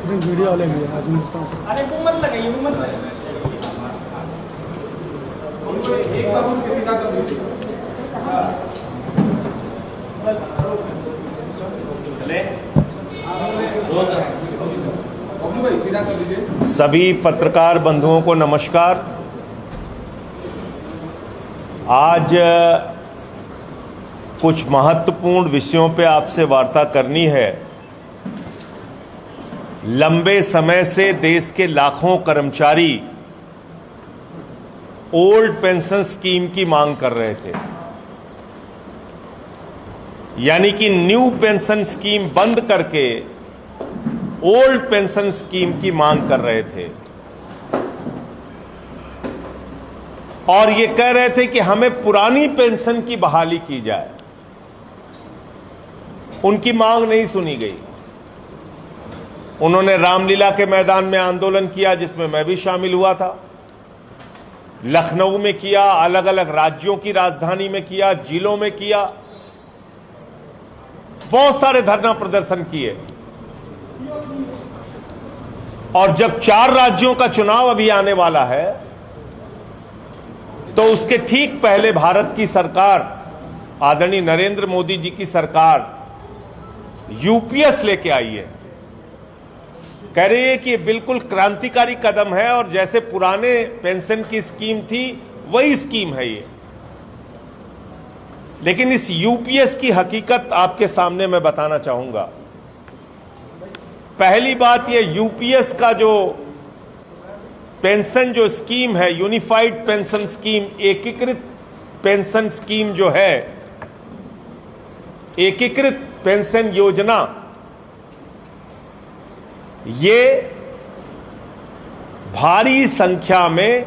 Print media वाले भी आज हिंदुस्तान से। अरे वो मत लगाइए, वो मत लगाइए। एक बार उनके सीधा कर दीजिए। सीधा कर दीजिए। सभी पत्रकार बंधुओं को नमस्कार। आज कुछ महत्वपूर्ण विषयों पे आपसे वार्ता करनी है। लंबे समय से देश के लाखों कर्मचारी ओल्ड पेंशन स्कीम की मांग कर रहे थे, यानी कि न्यू पेंशन स्कीम बंद करके ओल्ड पेंशन स्कीम की मांग कर रहे थे और ये कह रहे थे कि हमें पुरानी पेंशन की बहाली की जाए। उनकी मांग नहीं सुनी गई। उन्होंने रामलीला के मैदान में आंदोलन किया, जिसमें मैं भी शामिल हुआ था। लखनऊ में किया, अलग अलग राज्यों की राजधानी में किया, जिलों में किया, बहुत सारे धरना प्रदर्शन किए। और जब 4 राज्यों का चुनाव अभी आने वाला है, तो उसके ठीक पहले भारत की सरकार, आदरणीय नरेंद्र मोदी जी की सरकार यूपीएस लेके आई है। कह रही है कि ये बिल्कुल क्रांतिकारी कदम है और जैसे पुराने पेंशन की स्कीम थी वही स्कीम है ये। लेकिन इस यूपीएस की हकीकत आपके सामने मैं बताना चाहूंगा। पहली बात, ये यूपीएस का जो पेंशन जो स्कीम है, यूनिफाइड पेंशन स्कीम, एकीकृत पेंशन स्कीम जो है, एकीकृत पेंशन योजना, ये भारी संख्या में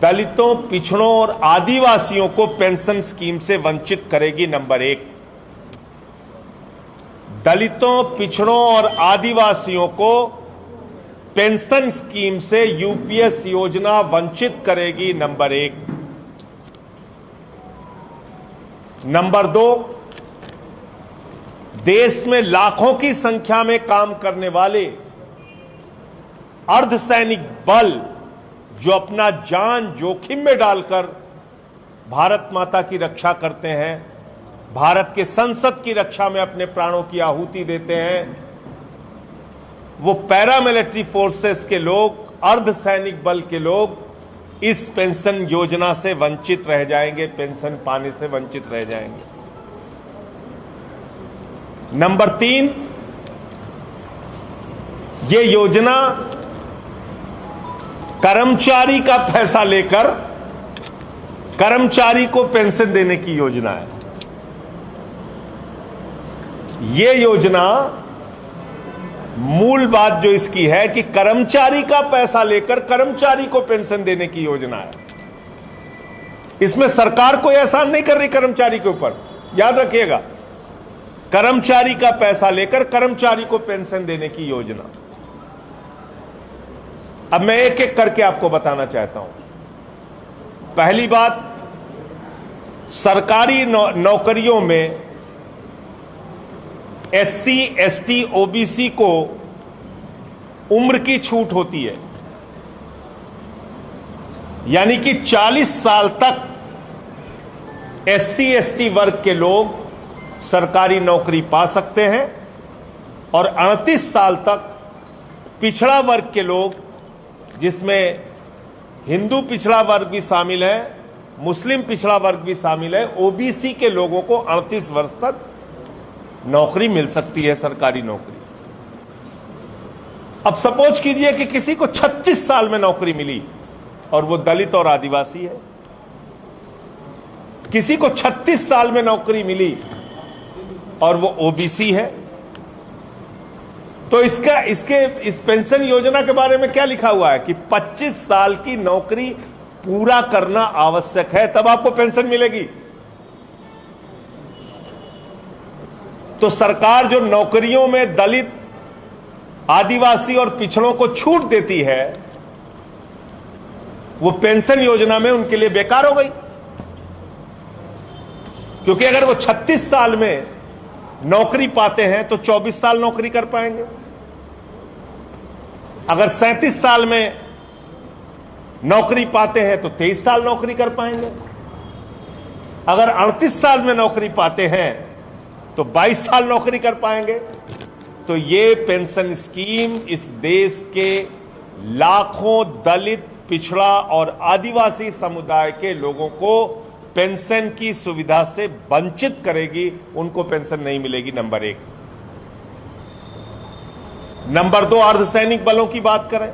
दलितों, पिछड़ों और आदिवासियों को पेंशन स्कीम से वंचित करेगी। नंबर 1, दलितों, पिछड़ों और आदिवासियों को पेंशन स्कीम से यूपीएस योजना वंचित करेगी। नंबर 1। नंबर 2, देश में लाखों की संख्या में काम करने वाले अर्धसैनिक बल जो अपना जान जोखिम में डालकर भारत माता की रक्षा करते हैं, भारत के संसद की रक्षा में अपने प्राणों की आहुति देते हैं, वो पैरामिलिट्री फोर्सेस के लोग, अर्धसैनिक बल के लोग इस पेंशन योजना से वंचित रह जाएंगे, पेंशन पाने से वंचित रह जाएंगे। नंबर 3, ये योजना कर्मचारी का पैसा लेकर कर्मचारी को पेंशन देने की योजना है। ये योजना, मूल बात जो इसकी है कि कर्मचारी का पैसा लेकर कर्मचारी को पेंशन देने की योजना है। इसमें सरकार कोई एहसान नहीं कर रही कर्मचारी के ऊपर, याद रखिएगा। कर्मचारी का पैसा लेकर कर्मचारी को पेंशन देने की योजना। अब मैं एक एक करके आपको बताना चाहता हूं। पहली बात, सरकारी नौकरियों में एससी, एसटी, ओबीसी को उम्र की छूट होती है, यानी कि 40 साल तक एससी, एसटी वर्ग के लोग सरकारी नौकरी पा सकते हैं और 38 साल तक पिछड़ा वर्ग के लोग, जिसमें हिंदू पिछड़ा वर्ग भी शामिल है, मुस्लिम पिछड़ा वर्ग भी शामिल है, ओबीसी के लोगों को 38 वर्ष तक नौकरी मिल सकती है, सरकारी नौकरी। अब सपोज कीजिए कि किसी को 36 साल में नौकरी मिली और वो दलित और आदिवासी है। किसी को 36 साल में नौकरी मिली और वो ओबीसी है। तो इस पेंशन योजना के बारे में क्या लिखा हुआ है कि 25 साल की नौकरी पूरा करना आवश्यक है, तब आपको पेंशन मिलेगी। तो सरकार जो नौकरियों में दलित, आदिवासी और पिछड़ों को छूट देती है, वो पेंशन योजना में उनके लिए बेकार हो गई। क्योंकि अगर वो 36 साल में नौकरी पाते हैं तो 24 साल नौकरी कर पाएंगे। अगर 37 साल में नौकरी पाते हैं तो 23 साल नौकरी कर पाएंगे। अगर 38 साल में नौकरी पाते हैं तो 22 साल नौकरी कर पाएंगे। तो ये पेंशन स्कीम इस देश के लाखों दलित, पिछड़ा और आदिवासी समुदाय के लोगों को पेंशन की सुविधा से वंचित करेगी। उनको पेंशन नहीं मिलेगी, नंबर 1। नंबर 2, अर्धसैनिक बलों की बात करें।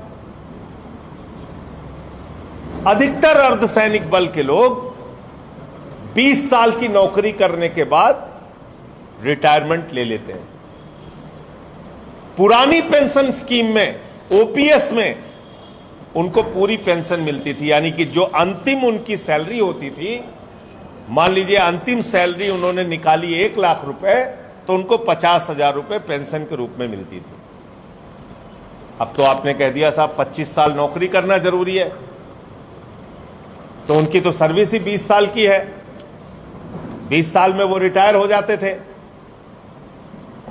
अधिकतर अर्धसैनिक बल के लोग 20 साल की नौकरी करने के बाद रिटायरमेंट ले लेते हैं। पुरानी पेंशन स्कीम में, ओपीएस में, उनको पूरी पेंशन मिलती थी, यानी कि जो अंतिम उनकी सैलरी होती थी, मान लीजिए अंतिम सैलरी उन्होंने निकाली 1 लाख रुपए, तो उनको 50,000 रुपए पेंशन के रूप में मिलती थी। अब तो आपने कह दिया साहब 25 साल नौकरी करना जरूरी है, तो उनकी तो सर्विस ही 20 साल की है। 20 साल में वो रिटायर हो जाते थे।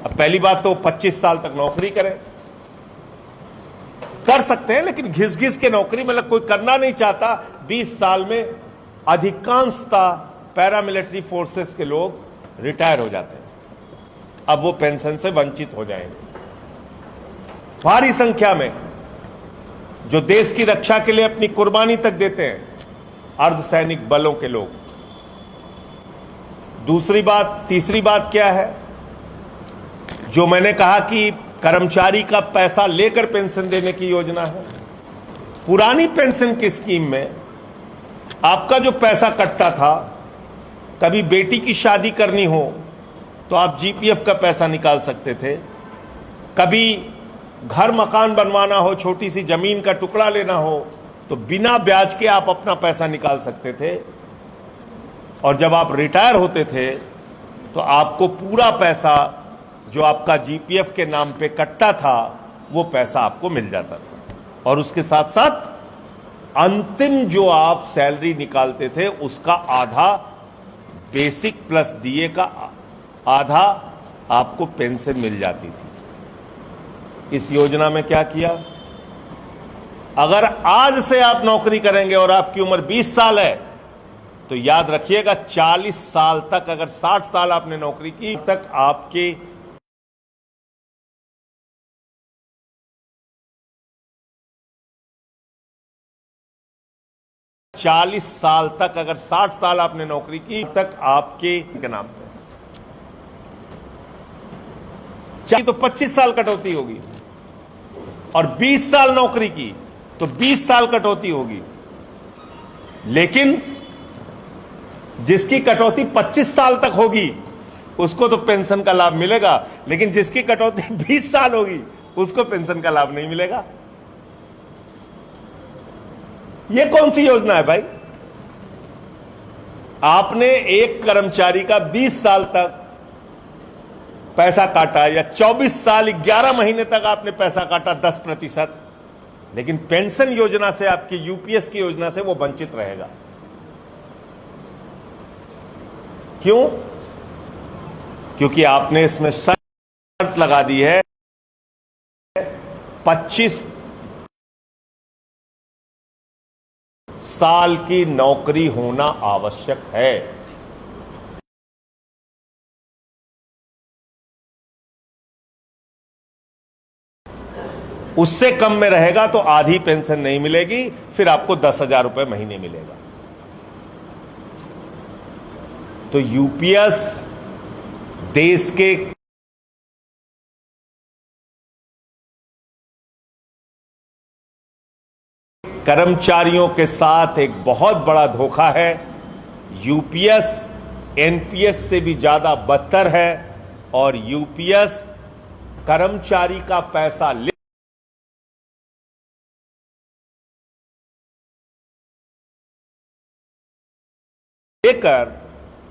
अब पहली बात तो 25 साल तक नौकरी करें, कर सकते हैं, लेकिन घिस घिस के नौकरी, मतलब कोई करना नहीं चाहता। 20 साल में अधिकांशतः पैरामिलिट्री फोर्सेस के लोग रिटायर हो जाते हैं। अब वो पेंशन से वंचित हो जाएंगे। भारी संख्या में जो देश की रक्षा के लिए अपनी कुर्बानी तक देते हैं, अर्धसैनिक बलों के लोग। तीसरी बात क्या है, जो मैंने कहा कि कर्मचारी का पैसा लेकर पेंशन देने की योजना है। पुरानी पेंशन की स्कीम में आपका जो पैसा कटता था, कभी बेटी की शादी करनी हो तो आप जीपीएफ का पैसा निकाल सकते थे, कभी घर मकान बनवाना हो, छोटी सी जमीन का टुकड़ा लेना हो, तो बिना ब्याज के आप अपना पैसा निकाल सकते थे। और जब आप रिटायर होते थे तो आपको पूरा पैसा जो आपका जीपीएफ के नाम पे कटता था, वो पैसा आपको मिल जाता था। और उसके साथ साथ अंतिम जो आप सैलरी निकालते थे, उसका आधा बेसिक प्लस डीए का आधा आपको पेंशन मिल जाती थी। इस योजना में क्या किया, अगर आज से आप नौकरी करेंगे और आपकी उम्र 20 साल है, तो याद रखिएगा 40 साल तक, अगर 60 साल आपने नौकरी की, तक आपके 40 साल तक, अगर 60 साल आपने नौकरी की, तक आपके नाम पे तो 25 साल कटौती होगी। और 20 साल नौकरी की तो 20 साल कटौती होगी। लेकिन जिसकी कटौती 25 साल तक होगी उसको तो पेंशन का लाभ मिलेगा, लेकिन जिसकी कटौती 20 साल होगी उसको पेंशन का लाभ नहीं मिलेगा। यह कौन सी योजना है भाई? आपने एक कर्मचारी का 20 साल तक पैसा काटा, या 24 साल 11 महीने तक आपने पैसा काटा 10%, लेकिन पेंशन योजना से, आपकी यूपीएस की योजना से वो वंचित रहेगा। क्यों? क्योंकि आपने इसमें शर्त लगा दी है 25 साल की नौकरी होना आवश्यक है। उससे कम में रहेगा तो आधी पेंशन नहीं मिलेगी, फिर आपको 10,000 रुपए महीने मिलेगा। तो यूपीएस देश के कर्मचारियों के साथ एक बहुत बड़ा धोखा है। यूपीएस एनपीएस से भी ज्यादा बदतर है, और यूपीएस कर्मचारी का पैसा लेकर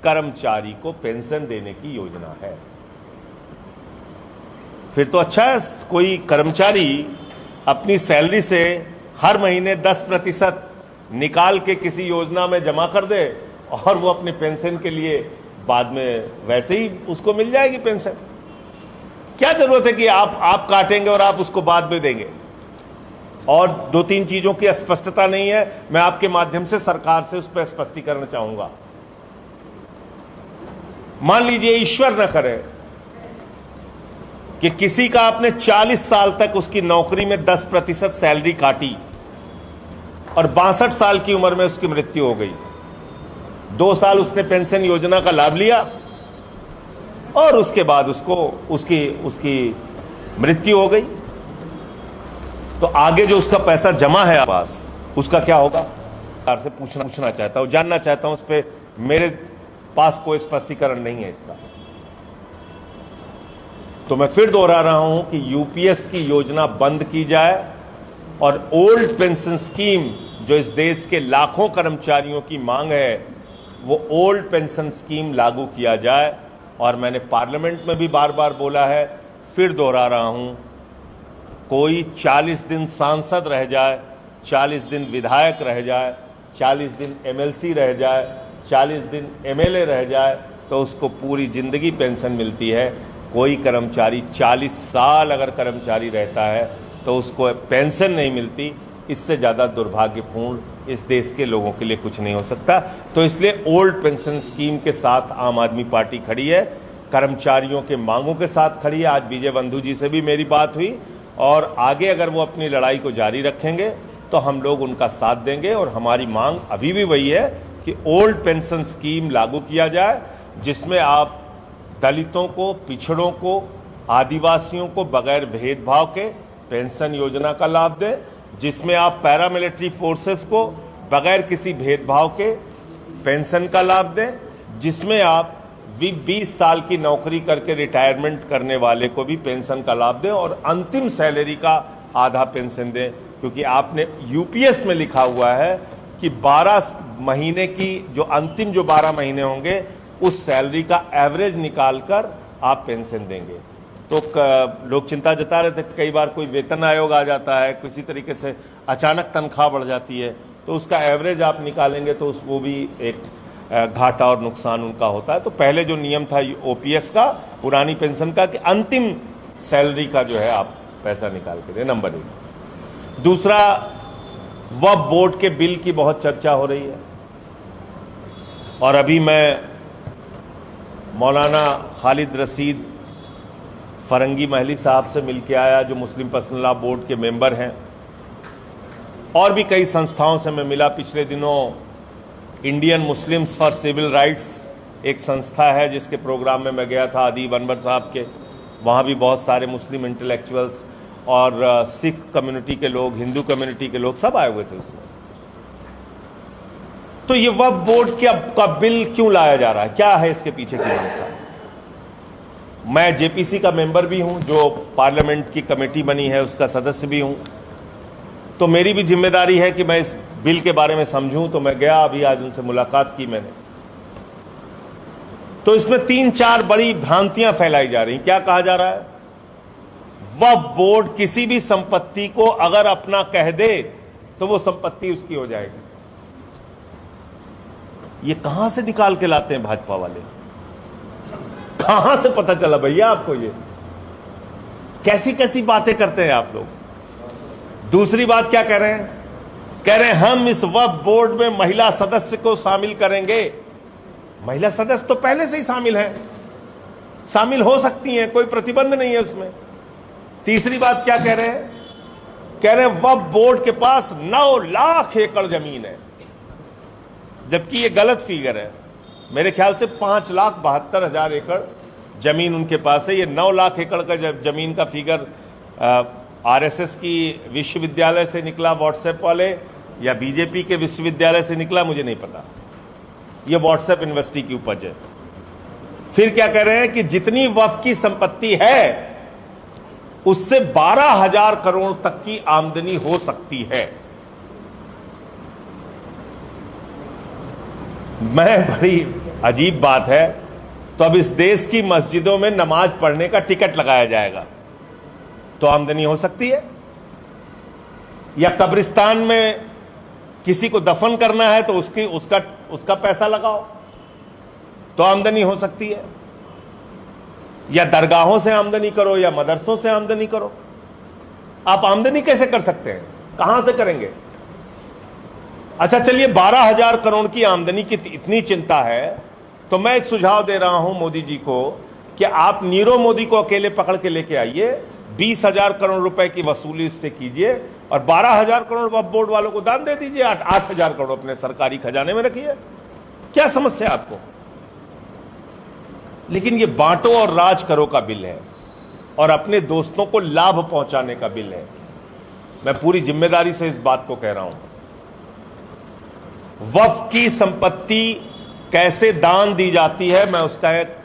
कर्मचारी को पेंशन देने की योजना है। फिर तो अच्छा है, कोई कर्मचारी अपनी सैलरी से हर महीने 10% निकाल के किसी योजना में जमा कर दे, और वो अपने पेंशन के लिए बाद में वैसे ही उसको मिल जाएगी पेंशन। क्या जरूरत है कि आप काटेंगे और आप उसको बाद में देंगे? और 2-3 चीजों की स्पष्टता नहीं है, मैं आपके माध्यम से सरकार से उस पर स्पष्टीकरण चाहूंगा। मान लीजिए, ईश्वर न करे कि किसी का आपने 40 साल तक उसकी नौकरी में 10% सैलरी काटी और 62 साल की उम्र में उसकी मृत्यु हो गई। 2 साल उसने पेंशन योजना का लाभ लिया और उसके बाद उसकी मृत्यु हो गई। तो आगे जो उसका पैसा जमा है पास, उसका क्या होगा? सरकार से पूछना चाहता हूं, जानना चाहता हूं। उस पर मेरे पास कोई स्पष्टीकरण नहीं है इसका। तो मैं फिर दोहरा रहा हूं कि यूपीएस की योजना बंद की जाए और ओल्ड पेंशन स्कीम, जो इस देश के लाखों कर्मचारियों की मांग है, वो ओल्ड पेंशन स्कीम लागू किया जाए। और मैंने पार्लियामेंट में भी बार बार बोला है, फिर दोहरा रहा हूं, कोई 40 दिन सांसद रह जाए, 40 दिन विधायक रह जाए, 40 दिन एमएलसी रह जाए, 40 दिन एमएलए रह जाए, तो उसको पूरी जिंदगी पेंशन मिलती है। कोई कर्मचारी 40 साल अगर कर्मचारी रहता है तो उसको पेंशन नहीं मिलती। इससे ज़्यादा दुर्भाग्यपूर्ण इस देश के लोगों के लिए कुछ नहीं हो सकता। तो इसलिए ओल्ड पेंशन स्कीम के साथ आम आदमी पार्टी खड़ी है, कर्मचारियों के मांगों के साथ खड़ी है। आज विजय बंधु जी से भी मेरी बात हुई और आगे अगर वो अपनी लड़ाई को जारी रखेंगे तो हम लोग उनका साथ देंगे। और हमारी मांग अभी भी वही है कि ओल्ड पेंशन स्कीम लागू किया जाए, जिसमें आप दलितों को, पिछड़ों को, आदिवासियों को बगैर भेदभाव के पेंशन योजना का लाभ दें, जिसमें आप पैरामिलिट्री फोर्सेस को बगैर किसी भेदभाव के पेंशन का लाभ दें, जिसमें आप 20 साल की नौकरी करके रिटायरमेंट करने वाले को भी पेंशन का लाभ दें और अंतिम सैलरी का आधा पेंशन दें। क्योंकि आपने यूपीएस में लिखा हुआ है कि 12 महीने की जो अंतिम जो 12 महीने होंगे उस सैलरी का एवरेज निकालकर आप पेंशन देंगे। तो लोग चिंता जता रहे थे, कई बार कोई वेतन आयोग आ जाता है, किसी तरीके से अचानक तनख्वाह बढ़ जाती है, तो उसका एवरेज आप निकालेंगे तो वो भी एक घाटा और नुकसान उनका होता है। तो पहले जो नियम था ओपीएस का, पुरानी पेंशन का, कि अंतिम सैलरी का जो है आप पैसा निकाल के दें, नंबर 1। दूसरा, वक्फ बोर्ड के बिल की बहुत चर्चा हो रही है और अभी मैं मौलाना खालिद रशीद फरंगी महली साहब से मिलके आया, जो मुस्लिम पर्सनल लॉ बोर्ड के मेंबर हैं, और भी कई संस्थाओं से मैं मिला। पिछले दिनों Indian Muslims for civil rights एक संस्था है जिसके प्रोग्राम में मैं गया था, अदीब अनवर साहब के। वहाँ भी बहुत सारे मुस्लिम इंटेलेक्चुअल्स और सिख कम्युनिटी के लोग, हिंदू कम्युनिटी के लोग, सब आए हुए थे उसमें। तो ये वक्फ बोर्ड का बिल क्यों लाया जा रहा है, क्या है इसके पीछे की मंशा? मैं जेपीसी का मेंबर भी हूं, जो पार्लियामेंट की कमेटी बनी है उसका सदस्य भी हूं, तो मेरी भी जिम्मेदारी है कि मैं इस बिल के बारे में समझूं। तो मैं गया, अभी आज उनसे मुलाकात की मैंने। तो इसमें 3-4 बड़ी भ्रांतियां फैलाई जा रही। क्या कहा जा रहा है? वक्फ बोर्ड किसी भी संपत्ति को अगर अपना कह दे तो वो संपत्ति उसकी हो जाएगी। ये कहां से निकाल के लाते हैं भाजपा वाले? कहां से पता चला भैया आपको? ये कैसी कैसी बातें करते हैं आप लोग। दूसरी बात क्या कह रहे हैं? कह रहे हैं हम इस वक्फ बोर्ड में महिला सदस्य को शामिल करेंगे। महिला सदस्य तो पहले से ही शामिल हैं, शामिल हो सकती हैं, कोई प्रतिबंध नहीं है उसमें। तीसरी बात क्या कह रहे हैं? कह रहे हैं वक्फ बोर्ड के पास 9 लाख एकड़ जमीन है, जबकि ये गलत फिगर है। मेरे ख्याल से 5,72,000 एकड़ जमीन उनके पास है। ये 9 लाख एकड़ का जमीन का फिगर आरएसएस की विश्वविद्यालय से निकला, व्हाट्सएप वाले, या बीजेपी के विश्वविद्यालय से निकला, मुझे नहीं पता। ये व्हाट्सएप यूनिवर्सिटी की उपज है। फिर क्या कह रहे हैं कि जितनी वक्फ की संपत्ति है उससे 12,000 करोड़ तक की आमदनी हो सकती है। मैं, बड़ी अजीब बात है। तो अब इस देश की मस्जिदों में नमाज पढ़ने का टिकट लगाया जाएगा तो आमदनी हो सकती है, या कब्रिस्तान में किसी को दफन करना है तो उसका पैसा लगाओ तो आमदनी हो सकती है, या दरगाहों से आमदनी करो, या मदरसों से आमदनी करो। आप आमदनी कैसे कर सकते हैं? कहां से करेंगे? अच्छा चलिए, 12,000 करोड़ की आमदनी की इतनी चिंता है तो मैं एक सुझाव दे रहा हूं मोदी जी को कि आप नीरव मोदी को अकेले पकड़ के लेके आइए, 20,000 करोड़ रुपए की वसूली इससे कीजिए और 12,000 करोड़ वक्फ बोर्ड वालों को दान दे दीजिए, 8,000 करोड़ अपने सरकारी खजाने में रखिए। क्या समस्या है आपको? लेकिन ये बांटो और राज करो का बिल है और अपने दोस्तों को लाभ पहुंचाने का बिल है। मैं पूरी जिम्मेदारी से इस बात को कह रहा हूं। वक्फ की संपत्ति कैसे दान दी जाती है, मैं उसका एक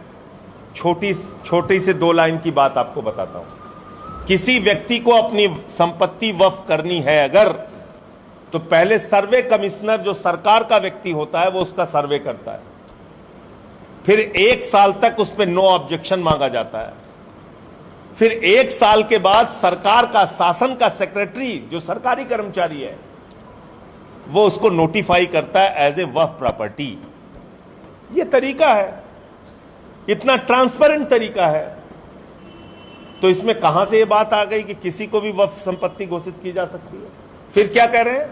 छोटी से 2 लाइन की बात आपको बताता हूं। किसी व्यक्ति को अपनी संपत्ति वक्फ करनी है अगर, तो पहले सर्वे कमिश्नर जो सरकार का व्यक्ति होता है वो उसका सर्वे करता है, फिर 1 साल तक उस पर नो ऑब्जेक्शन मांगा जाता है, फिर 1 साल के बाद सरकार का, शासन का सेक्रेटरी जो सरकारी कर्मचारी है वो उसको नोटिफाई करता है एज ए वक्फ प्रॉपर्टी। ये तरीका है, इतना ट्रांसपेरेंट तरीका है। तो इसमें कहां से ये बात आ गई कि किसी को भी वक्फ संपत्ति घोषित की जा सकती है? फिर क्या कह रहे हैं?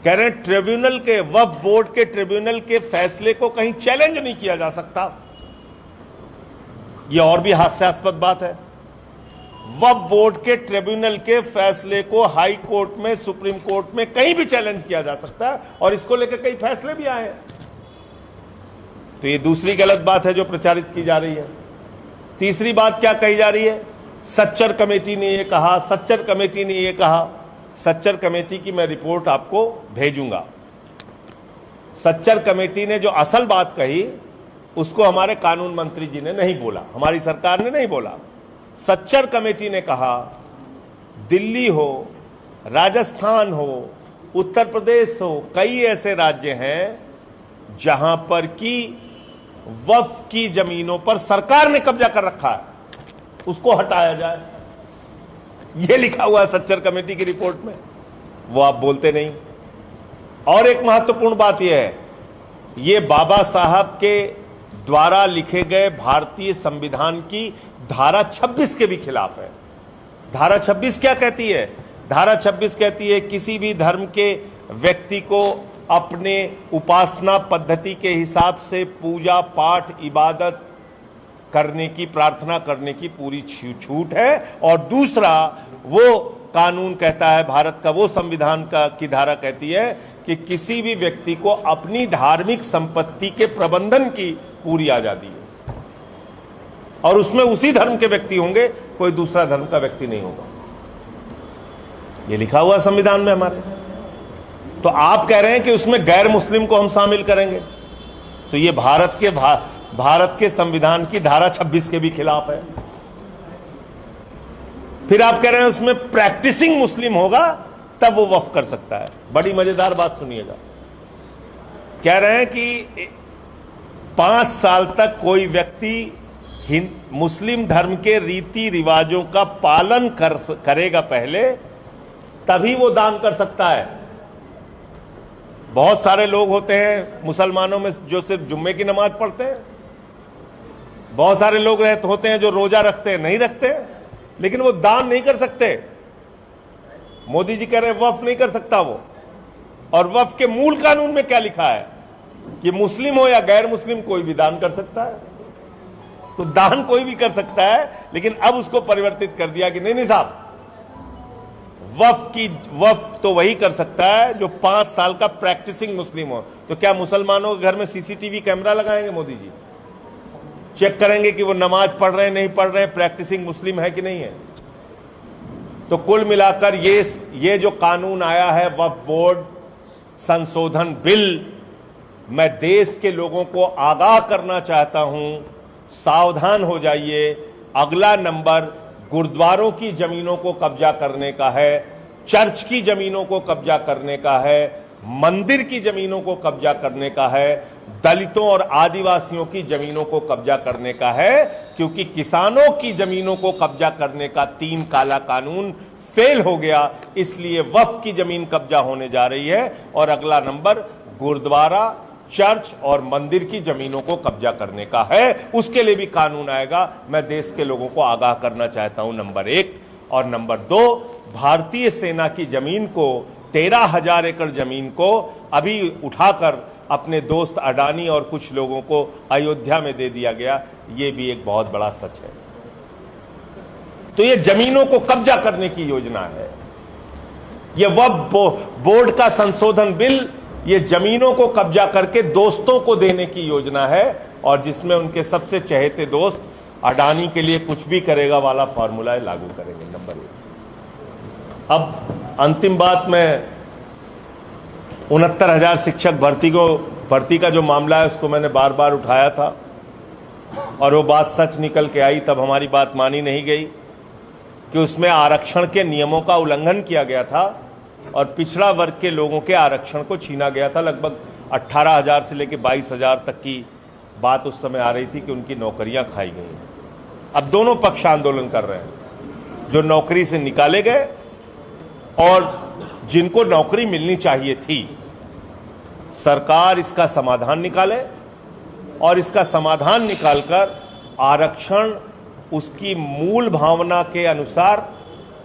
कह रहे हैं ट्रिब्यूनल के, वक्फ बोर्ड के ट्रिब्यूनल के फैसले को कहीं चैलेंज नहीं किया जा सकता। यह और भी हास्यास्पद बात है। वक्फ बोर्ड के ट्रिब्यूनल के फैसले को हाई कोर्ट में, सुप्रीम कोर्ट में कहीं भी चैलेंज किया जा सकता है और इसको लेकर कई फैसले भी आए हैं। तो ये दूसरी गलत बात है जो प्रचारित की जा रही है। तीसरी बात क्या कही जा रही है? सच्चर कमेटी ने ये कहा, सच्चर कमेटी ने ये कहा। सच्चर कमेटी की मैं रिपोर्ट आपको भेजूंगा। सच्चर कमेटी ने जो असल बात कही उसको हमारे कानून मंत्री जी ने नहीं बोला, हमारी सरकार ने नहीं बोला। सच्चर कमेटी ने कहा दिल्ली हो, राजस्थान हो, उत्तर प्रदेश हो, कई ऐसे राज्य हैं जहां पर की वक्फ की जमीनों पर सरकार ने कब्जा कर रखा है, उसको हटाया जाए। यह लिखा हुआ है सच्चर कमेटी की रिपोर्ट में, वो आप बोलते नहीं। और एक महत्वपूर्ण बात यह है, यह बाबा साहब के द्वारा लिखे गए भारतीय संविधान की धारा 26 के भी खिलाफ है। धारा 26 क्या कहती है? धारा 26 कहती है किसी भी धर्म के व्यक्ति को अपने उपासना पद्धति के हिसाब से पूजा पाठ इबादत करने की, प्रार्थना करने की पूरी छूट है। और दूसरा, वो कानून कहता है, भारत का वो संविधान का की धारा कहती है कि किसी भी व्यक्ति को अपनी धार्मिक संपत्ति के प्रबंधन की पूरी आजादी है और उसमें उसी धर्म के व्यक्ति होंगे, कोई दूसरा धर्म का व्यक्ति नहीं होगा। ये लिखा हुआ संविधान में हमारे। तो आप कह रहे हैं कि उसमें गैर मुस्लिम को हम शामिल करेंगे, तो ये भारत के संविधान की धारा 26 के भी खिलाफ है। फिर आप कह रहे हैं उसमें प्रैक्टिसिंग मुस्लिम होगा तब वो वक्फ कर सकता है। बड़ी मजेदार बात सुनिएगा। कह रहे हैं कि 5 साल तक कोई व्यक्ति मुस्लिम धर्म के रीति रिवाजों का पालन करेगा पहले, तभी वो दान कर सकता है। बहुत सारे लोग होते हैं मुसलमानों में जो सिर्फ जुम्मे की नमाज पढ़ते हैं, बहुत सारे लोग होते हैं जो रोजा रखते हैं, नहीं रखते, लेकिन वो दान नहीं कर सकते। मोदी जी कह रहे हैं वक्फ नहीं कर सकता वो। और वक्फ के मूल कानून में क्या लिखा है कि मुस्लिम हो या गैर मुस्लिम कोई भी दान कर सकता है। तो दान कोई भी कर सकता है, लेकिन अब उसको परिवर्तित कर दिया कि नहीं साहब, वक्फ तो वही कर सकता है जो 5 साल का प्रैक्टिसिंग मुस्लिम हो। तो क्या मुसलमानों के घर में सीसीटीवी कैमरा लगाएंगे मोदी जी? चेक करेंगे कि वो नमाज पढ़ रहे हैं, नहीं पढ़ रहे हैं, प्रैक्टिसिंग मुस्लिम है कि नहीं है? तो कुल मिलाकर ये जो कानून आया है वक्फ बोर्ड संशोधन बिल, मैं देश के लोगों को आगाह करना चाहता हूं, सावधान हो जाइए। अगला नंबर गुरुद्वारों की जमीनों को कब्जा करने का है, चर्च की जमीनों को कब्जा करने का है, मंदिर की जमीनों को कब्जा करने का है, दलितों और आदिवासियों की जमीनों को कब्जा करने का है। क्योंकि किसानों की जमीनों को कब्जा करने का 3 काला कानून फेल हो गया, इसलिए वक्फ की जमीन कब्जा होने जा रही है। और अगला नंबर गुरुद्वारा, चर्च और मंदिर की जमीनों को कब्जा करने का है, उसके लिए भी कानून आएगा। मैं देश के लोगों को आगाह करना चाहता हूं, नंबर 1। और नंबर 2, भारतीय सेना की जमीन को, 13,000 एकड़ जमीन को अभी उठाकर अपने दोस्त अडानी और कुछ लोगों को अयोध्या में दे दिया गया, ये भी एक बहुत बड़ा सच है। तो ये जमीनों को कब्जा करने की योजना है। ये वक्फ बोर्ड का संशोधन बिल ये जमीनों को कब्जा करके दोस्तों को देने की योजना है, और जिसमें उनके सबसे चहेते दोस्त अडानी के लिए कुछ भी करेगा वाला फॉर्मूला लागू करेंगे। नंबर 1। अब अंतिम बात, मैं 69,000 शिक्षक भर्ती का जो मामला है उसको मैंने बार बार उठाया था, और वो बात सच निकल के आई। तब हमारी बात मानी नहीं गई कि उसमें आरक्षण के नियमों का उल्लंघन किया गया था और पिछड़ा वर्ग के लोगों के आरक्षण को छीना गया था। लगभग 18,000 से लेकर 22,000 तक की बात उस समय आ रही थी कि उनकी नौकरियां खाई गई। अब दोनों पक्ष आंदोलन कर रहे हैं, जो नौकरी से निकाले गए और जिनको नौकरी मिलनी चाहिए थी। सरकार इसका समाधान निकाले, और इसका समाधान निकालकर आरक्षण उसकी मूल भावना के अनुसार,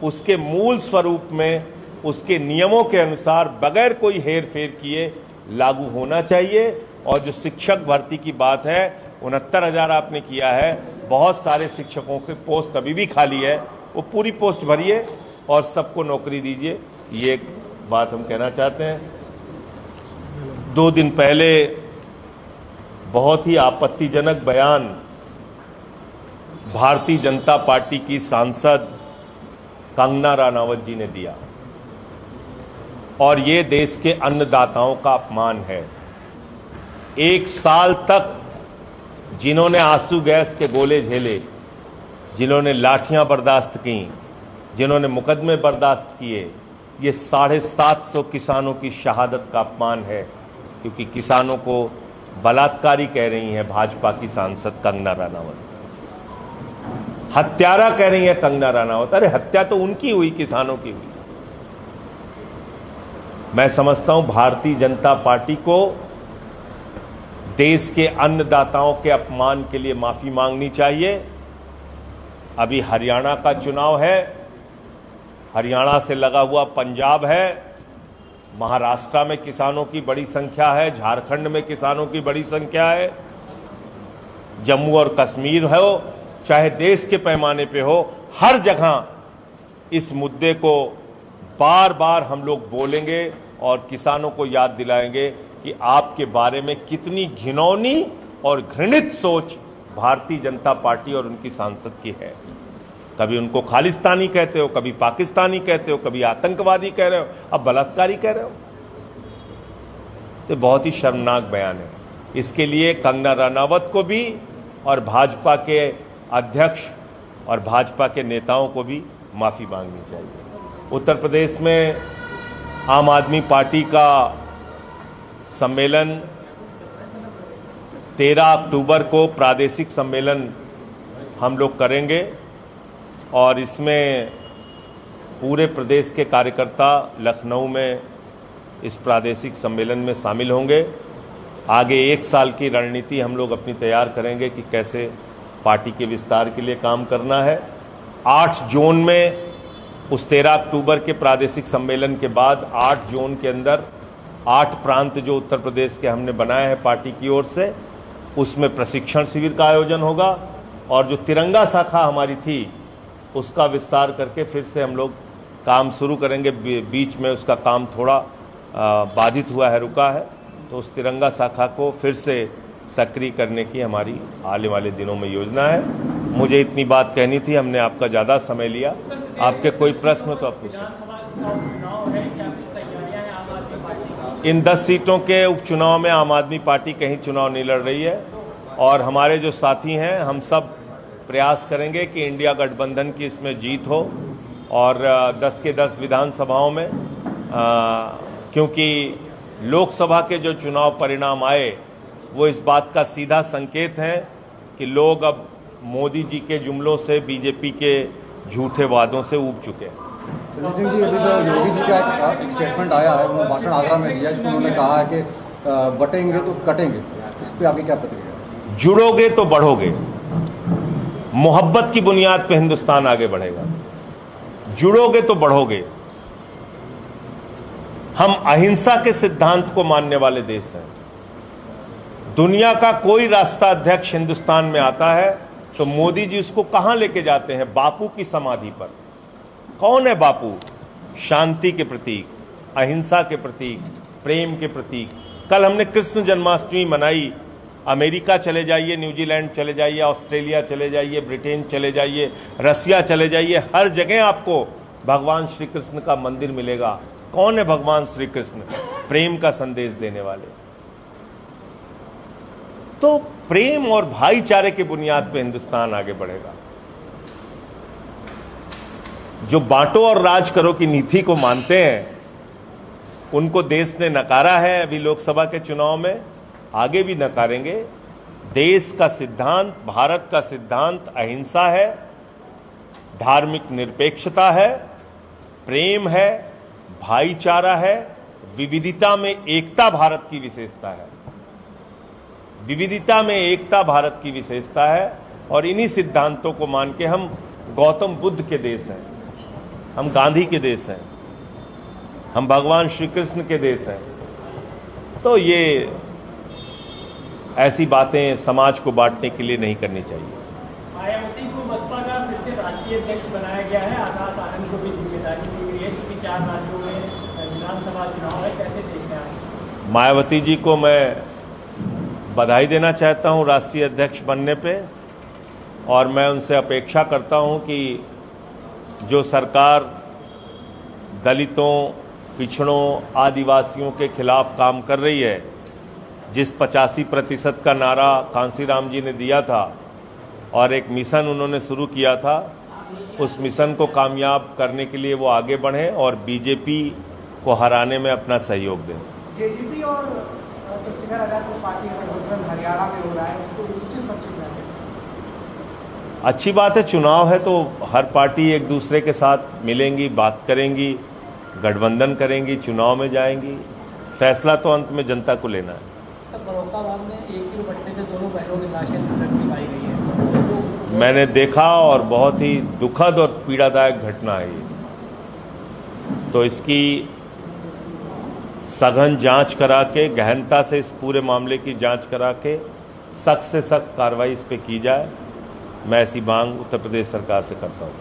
उसके मूल स्वरूप में, उसके नियमों के अनुसार बगैर कोई हेर फेर किए लागू होना चाहिए। और जो शिक्षक भर्ती की बात है, 69,000 आपने किया है, बहुत सारे शिक्षकों के पोस्ट अभी भी खाली है, वो पूरी पोस्ट भरिए और सबको नौकरी दीजिए। ये एक बात हम कहना चाहते हैं। 2 दिन पहले बहुत ही आपत्तिजनक बयान भारतीय जनता पार्टी की सांसद कंगना रनावत जी ने दिया, और ये देश के अन्नदाताओं का अपमान है। 1 साल तक जिन्होंने आंसू गैस के गोले झेले, जिन्होंने लाठियां बर्दाश्त की, जिन्होंने मुकदमे बर्दाश्त किए, ये 750 किसानों की शहादत का अपमान है, क्योंकि किसानों को बलात्कारी कह रही है भाजपा की सांसद कंगना रनावत, हत्यारा कह रही है कंगना रनावत। अरे हत्या तो उनकी हुई, किसानों की हुई। मैं समझता हूं भारतीय जनता पार्टी को देश के अन्नदाताओं के अपमान के लिए माफी मांगनी चाहिए। अभी हरियाणा का चुनाव है, हरियाणा से लगा हुआ पंजाब है, महाराष्ट्र में किसानों की बड़ी संख्या है, झारखंड में किसानों की बड़ी संख्या है, जम्मू और कश्मीर हो, चाहे देश के पैमाने पे हो, हर जगह इस मुद्दे को बार बार हम लोग बोलेंगे और किसानों को याद दिलाएंगे कि आपके बारे में कितनी घिनौनी और घृणित सोच भारतीय जनता पार्टी और उनकी सांसद की है। कभी उनको खालिस्तानी कहते हो, कभी पाकिस्तानी कहते हो, कभी आतंकवादी कह रहे हो, अब बलात्कारी कह रहे हो। तो बहुत ही शर्मनाक बयान है। इसके लिए कंगना रनावत को भी और भाजपा के अध्यक्ष और भाजपा के नेताओं को भी माफी मांगनी चाहिए। उत्तर प्रदेश में आम आदमी पार्टी का सम्मेलन 13 अक्टूबर को प्रादेशिक सम्मेलन हम लोग करेंगे, और इसमें पूरे प्रदेश के कार्यकर्ता लखनऊ में इस प्रादेशिक सम्मेलन में शामिल होंगे। आगे 1 साल की रणनीति हम लोग अपनी तैयार करेंगे कि कैसे पार्टी के विस्तार के लिए काम करना है। 8 जोन में, उस 13 अक्टूबर के प्रादेशिक सम्मेलन के बाद 8 जोन के अंदर 8 प्रांत जो उत्तर प्रदेश के हमने बनाए हैं पार्टी की ओर से, उसमें प्रशिक्षण शिविर का आयोजन होगा, और जो तिरंगा शाखा हमारी थी उसका विस्तार करके फिर से हम लोग काम शुरू करेंगे। बीच में उसका काम थोड़ा बाधित हुआ है, रुका है, तो उस तिरंगा शाखा को फिर से सक्रिय करने की हमारी आने वाले दिनों में योजना है। मुझे इतनी बात कहनी थी, हमने आपका ज़्यादा समय लिया। आपके कोई प्रश्न तो आप पूछ सकते। इन 10 सीटों के उपचुनाव में आम आदमी पार्टी कहीं चुनाव नहीं लड़ रही है, और हमारे जो साथी हैं हम सब प्रयास करेंगे कि इंडिया गठबंधन की इसमें जीत हो, और 10 के 10 विधानसभाओं में, क्योंकि लोकसभा के जो चुनाव परिणाम आए वो इस बात का सीधा संकेत है कि लोग अब मोदी जी के जुमलों से, बीजेपी के झूठे वादों से ऊब चुके हैं। संजय सिंह जी, अभी जो योगी जी का एक स्टेटमेंट आया है, उन्होंने भाषण आगरा में दिया, इसमें उन्होंने कहा है कि बटेंगे तो कटेंगे, इस पर आपकी क्या प्रतिक्रिया? जुड़ोगे तो बढ़ोगे, मोहब्बत की बुनियाद पे हिंदुस्तान आगे बढ़ेगा। जुड़ोगे तो बढ़ोगे। हम अहिंसा के सिद्धांत को मानने वाले देश हैं। दुनिया का कोई राष्ट्राध्यक्ष हिंदुस्तान में आता है तो मोदी जी उसको कहां लेके जाते हैं? बापू की समाधि पर। कौन है बापू? शांति के प्रतीक, अहिंसा के प्रतीक, प्रेम के प्रतीक। कल हमने कृष्ण जन्माष्टमी मनाई। अमेरिका चले जाइए, न्यूजीलैंड चले जाइए, ऑस्ट्रेलिया चले जाइए, ब्रिटेन चले जाइए, रसिया चले जाइए, हर जगह आपको भगवान श्री कृष्ण का मंदिर मिलेगा। कौन है भगवान श्री कृष्ण? प्रेम का संदेश देने वाले। तो प्रेम और भाईचारे की बुनियाद पे हिंदुस्तान आगे बढ़ेगा। जो बांटो और राज करो की नीति को मानते हैं, उनको देश ने नकारा है। अभी लोकसभा के चुनाव में, आगे भी नकारेंगे। देश का सिद्धांत, भारत का सिद्धांत अहिंसा है, धार्मिक निरपेक्षता है, प्रेम है, भाईचारा है, विविधता में एकता भारत की विशेषता है। विविधता में एकता भारत की विशेषता है। और इन्हीं सिद्धांतों को मान के हम गौतम बुद्ध के देश हैं, हम गांधी के देश हैं, हम भगवान श्री कृष्ण के देश हैं। तो ये ऐसी बातें समाज को बांटने के लिए नहीं करनी चाहिए। मायावती को बसपा का फिर से राष्ट्रीय अध्यक्ष बनाया गया है। आकाश आनंद को भी जिम्मेदारी दी गई है क्योंकि 4 राज्यों में विधानसभा चुनाव है। कैसे देखते हैं? मायावती जी को मैं बधाई देना चाहता हूं राष्ट्रीय अध्यक्ष बनने पे, और मैं उनसे अपेक्षा करता हूं कि जो सरकार दलितों, पिछड़ों, आदिवासियों के खिलाफ काम कर रही है, जिस 85% का नारा कांसीराम जी ने दिया था और एक मिशन उन्होंने शुरू किया था, उस मिशन को कामयाब करने के लिए वो आगे बढ़ें और बीजेपी को हराने में अपना सहयोग दें। जेडीपी और जो शिखर आजाद को पार्टी का गठबंधन हरियाणा में हो रहा है, उसको उसके सचिव हैं। अच्छी बात है, चुनाव है तो हर पार्टी एक दूसरे के साथ मिलेंगी, बात करेंगी, गठबंधन करेंगी, चुनाव में जाएंगी। फैसला तो अंत में जनता को लेना है। फर्रुखाबाद में एक ही दुपट्टे से दोनों बहनों की लाशें लटकी पाई गई है। मैंने देखा और बहुत ही दुखद और पीड़ादायक घटना है ये। तो इसकी सघन जांच करा के, गहनता से इस पूरे मामले की जांच करा के सख्त से सख्त कार्रवाई इस पे की जाए। मैं ऐसी मांग उत्तर प्रदेश सरकार से करता हूँ।